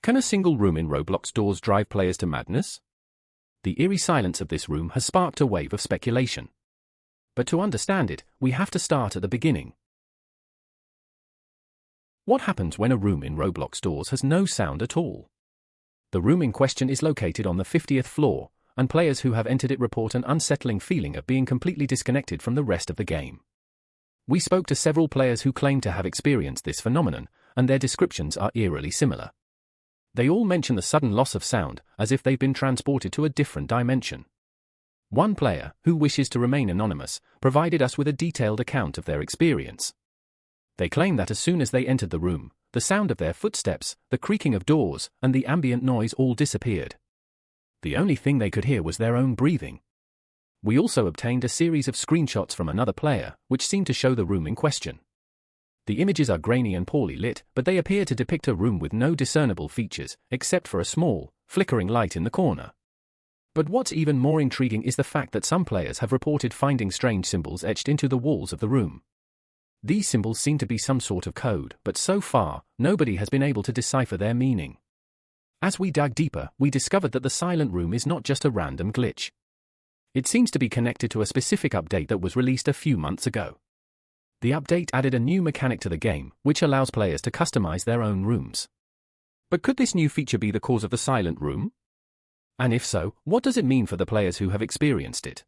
Can a single room in Roblox doors drive players to madness? The eerie silence of this room has sparked a wave of speculation. But to understand it, we have to start at the beginning. What happens when a room in Roblox doors has no sound at all? The room in question is located on the 50th floor, and players who have entered it report an unsettling feeling of being completely disconnected from the rest of the game. We spoke to several players who claim to have experienced this phenomenon, and their descriptions are eerily similar. They all mention the sudden loss of sound, as if they've been transported to a different dimension. One player, who wishes to remain anonymous, provided us with a detailed account of their experience. They claim that as soon as they entered the room, the sound of their footsteps, the creaking of doors, and the ambient noise all disappeared. The only thing they could hear was their own breathing. We also obtained a series of screenshots from another player, which seemed to show the room in question. The images are grainy and poorly lit, but they appear to depict a room with no discernible features, except for a small, flickering light in the corner. But what's even more intriguing is the fact that some players have reported finding strange symbols etched into the walls of the room. These symbols seem to be some sort of code, but so far, nobody has been able to decipher their meaning. As we dug deeper, we discovered that the silent room is not just a random glitch. It seems to be connected to a specific update that was released a few months ago. The update added a new mechanic to the game, which allows players to customize their own rooms. But could this new feature be the cause of the silent room? And if so, what does it mean for the players who have experienced it?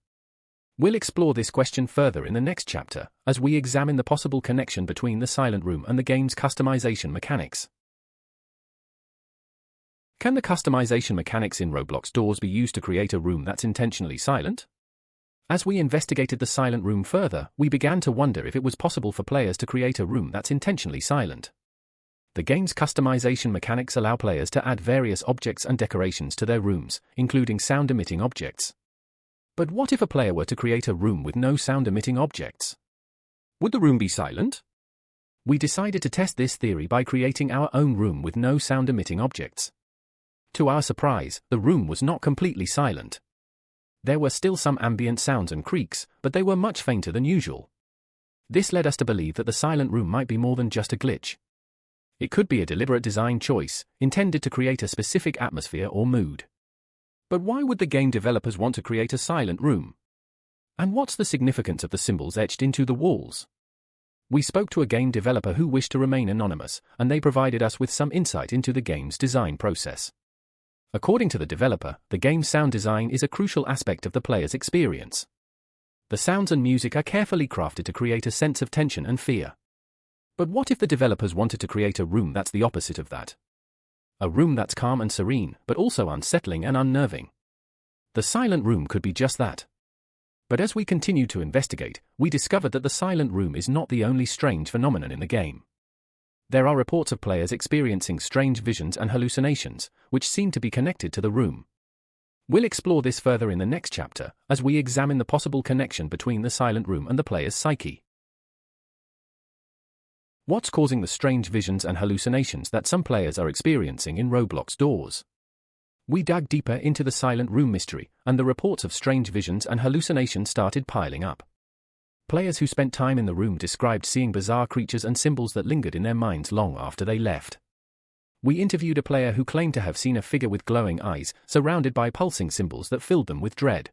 We'll explore this question further in the next chapter, as we examine the possible connection between the silent room and the game's customization mechanics. Can the customization mechanics in Roblox doors be used to create a room that's intentionally silent? As we investigated the silent room further, we began to wonder if it was possible for players to create a room that's intentionally silent. The game's customization mechanics allow players to add various objects and decorations to their rooms, including sound-emitting objects. But what if a player were to create a room with no sound-emitting objects? Would the room be silent? We decided to test this theory by creating our own room with no sound-emitting objects. To our surprise, the room was not completely silent. There were still some ambient sounds and creaks, but they were much fainter than usual. This led us to believe that the silent room might be more than just a glitch. It could be a deliberate design choice, intended to create a specific atmosphere or mood. But why would the game developers want to create a silent room? And what's the significance of the symbols etched into the walls? We spoke to a game developer who wished to remain anonymous, and they provided us with some insight into the game's design process. According to the developer, the game's sound design is a crucial aspect of the player's experience. The sounds and music are carefully crafted to create a sense of tension and fear. But what if the developers wanted to create a room that's the opposite of that? A room that's calm and serene, but also unsettling and unnerving. The silent room could be just that. But as we continued to investigate, we discovered that the silent room is not the only strange phenomenon in the game. There are reports of players experiencing strange visions and hallucinations, which seem to be connected to the room. We'll explore this further in the next chapter, as we examine the possible connection between the silent room and the player's psyche. What's causing the strange visions and hallucinations that some players are experiencing in Roblox doors? We dug deeper into the silent room mystery, and the reports of strange visions and hallucinations started piling up. Players who spent time in the room described seeing bizarre creatures and symbols that lingered in their minds long after they left. We interviewed a player who claimed to have seen a figure with glowing eyes, surrounded by pulsing symbols that filled them with dread.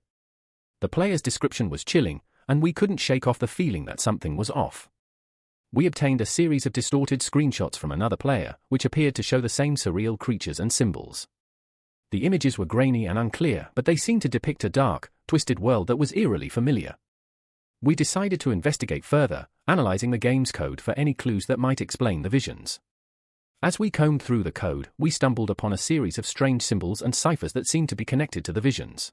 The player's description was chilling, and we couldn't shake off the feeling that something was off. We obtained a series of distorted screenshots from another player, which appeared to show the same surreal creatures and symbols. The images were grainy and unclear, but they seemed to depict a dark, twisted world that was eerily familiar. We decided to investigate further, analyzing the game's code for any clues that might explain the visions. As we combed through the code, we stumbled upon a series of strange symbols and ciphers that seemed to be connected to the visions.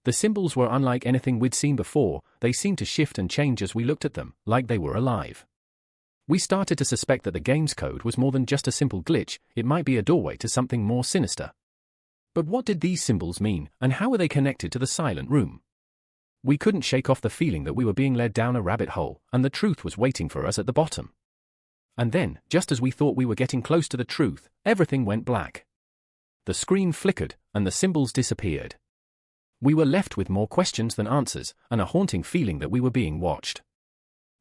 The symbols were unlike anything we'd seen before. They seemed to shift and change as we looked at them, like they were alive. We started to suspect that the game's code was more than just a simple glitch. It might be a doorway to something more sinister. But what did these symbols mean, and how were they connected to the silent room? We couldn't shake off the feeling that we were being led down a rabbit hole, and the truth was waiting for us at the bottom. And then, just as we thought we were getting close to the truth, everything went black. The screen flickered, and the symbols disappeared. We were left with more questions than answers, and a haunting feeling that we were being watched.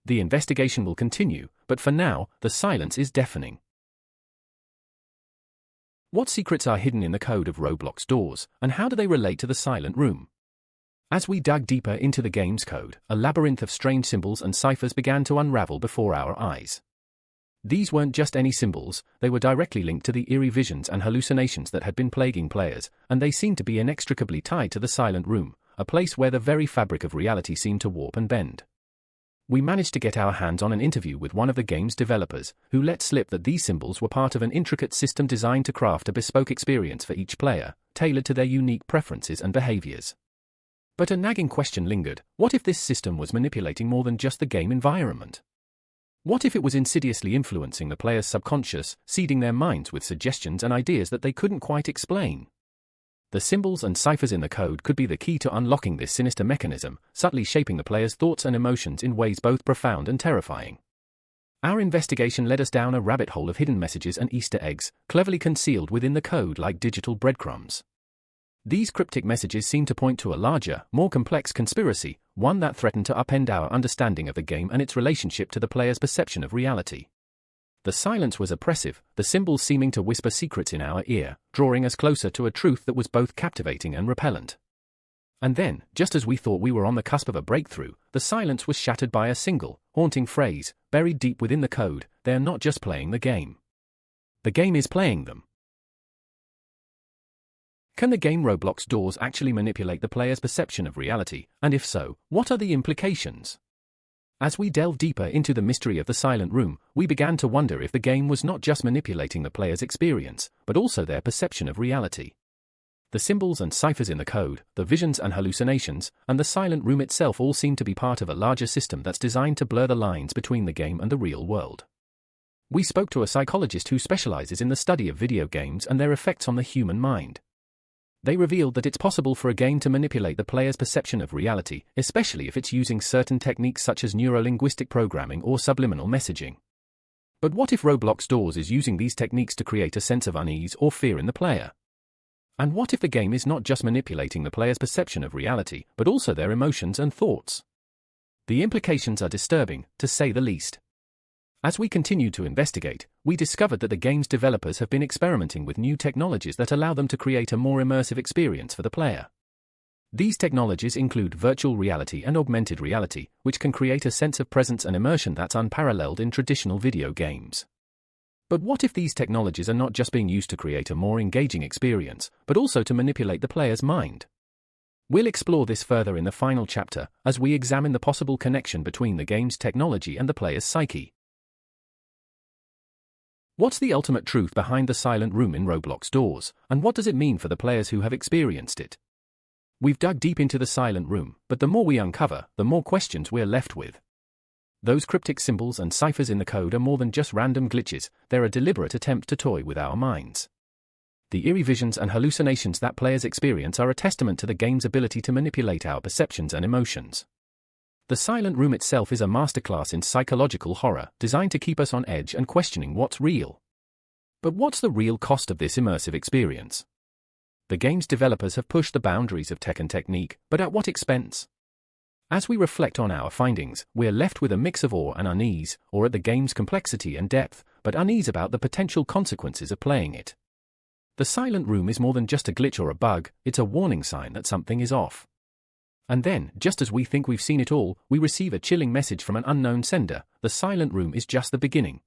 The investigation will continue, but for now, the silence is deafening. What secrets are hidden in the code of Roblox doors, and how do they relate to the silent room? As we dug deeper into the game's code, a labyrinth of strange symbols and ciphers began to unravel before our eyes. These weren't just any symbols, they were directly linked to the eerie visions and hallucinations that had been plaguing players, and they seemed to be inextricably tied to the silent room, a place where the very fabric of reality seemed to warp and bend. We managed to get our hands on an interview with one of the game's developers, who let slip that these symbols were part of an intricate system designed to craft a bespoke experience for each player, tailored to their unique preferences and behaviors. But a nagging question lingered: what if this system was manipulating more than just the game environment? What if it was insidiously influencing the player's subconscious, seeding their minds with suggestions and ideas that they couldn't quite explain? The symbols and ciphers in the code could be the key to unlocking this sinister mechanism, subtly shaping the player's thoughts and emotions in ways both profound and terrifying. Our investigation led us down a rabbit hole of hidden messages and Easter eggs, cleverly concealed within the code like digital breadcrumbs. These cryptic messages seemed to point to a larger, more complex conspiracy, one that threatened to upend our understanding of the game and its relationship to the player's perception of reality. The silence was oppressive, the symbols seeming to whisper secrets in our ear, drawing us closer to a truth that was both captivating and repellent. And then, just as we thought we were on the cusp of a breakthrough, the silence was shattered by a single, haunting phrase, buried deep within the code: "They're not just playing the game. The game is playing them." Can the game Roblox doors actually manipulate the player's perception of reality, and if so, what are the implications? As we delved deeper into the mystery of the silent room, we began to wonder if the game was not just manipulating the player's experience, but also their perception of reality. The symbols and ciphers in the code, the visions and hallucinations, and the silent room itself all seem to be part of a larger system that's designed to blur the lines between the game and the real world. We spoke to a psychologist who specializes in the study of video games and their effects on the human mind. They revealed that it's possible for a game to manipulate the player's perception of reality, especially if it's using certain techniques such as neuro-linguistic programming or subliminal messaging. But what if Roblox doors is using these techniques to create a sense of unease or fear in the player? And what if the game is not just manipulating the player's perception of reality, but also their emotions and thoughts? The implications are disturbing, to say the least. As we continued to investigate, we discovered that the game's developers have been experimenting with new technologies that allow them to create a more immersive experience for the player. These technologies include virtual reality and augmented reality, which can create a sense of presence and immersion that's unparalleled in traditional video games. But what if these technologies are not just being used to create a more engaging experience, but also to manipulate the player's mind? We'll explore this further in the final chapter, as we examine the possible connection between the game's technology and the player's psyche. What's the ultimate truth behind the silent room in Roblox doors, and what does it mean for the players who have experienced it? We've dug deep into the silent room, but the more we uncover, the more questions we're left with. Those cryptic symbols and ciphers in the code are more than just random glitches, they're a deliberate attempt to toy with our minds. The eerie visions and hallucinations that players experience are a testament to the game's ability to manipulate our perceptions and emotions. The silent room itself is a masterclass in psychological horror, designed to keep us on edge and questioning what's real. But what's the real cost of this immersive experience? The game's developers have pushed the boundaries of tech and technique, but at what expense? As we reflect on our findings, we're left with a mix of awe and unease, or at the game's complexity and depth, but unease about the potential consequences of playing it. The silent room is more than just a glitch or a bug, it's a warning sign that something is off. And then, just as we think we've seen it all, we receive a chilling message from an unknown sender: the silent room is just the beginning.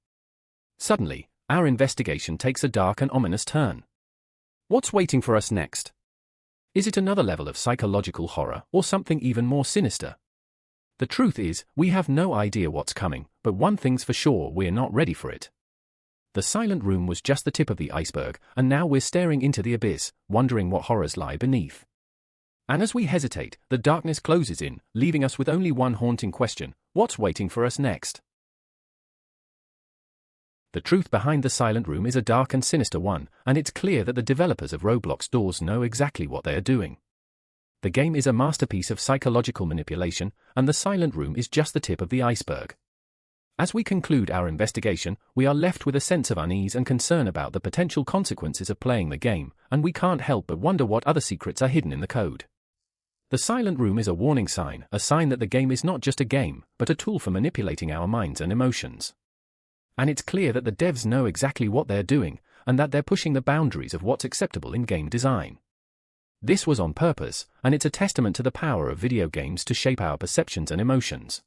Suddenly, our investigation takes a dark and ominous turn. What's waiting for us next? Is it another level of psychological horror, or something even more sinister? The truth is, we have no idea what's coming, but one thing's for sure: we're not ready for it. The silent room was just the tip of the iceberg, and now we're staring into the abyss, wondering what horrors lie beneath. And as we hesitate, the darkness closes in, leaving us with only one haunting question: what's waiting for us next? The truth behind the silent room is a dark and sinister one, and it's clear that the developers of Roblox doors know exactly what they are doing. The game is a masterpiece of psychological manipulation, and the silent room is just the tip of the iceberg. As we conclude our investigation, we are left with a sense of unease and concern about the potential consequences of playing the game, and we can't help but wonder what other secrets are hidden in the code. The silent room is a warning sign, a sign that the game is not just a game, but a tool for manipulating our minds and emotions. And it's clear that the devs know exactly what they're doing, and that they're pushing the boundaries of what's acceptable in game design. This was on purpose, and it's a testament to the power of video games to shape our perceptions and emotions.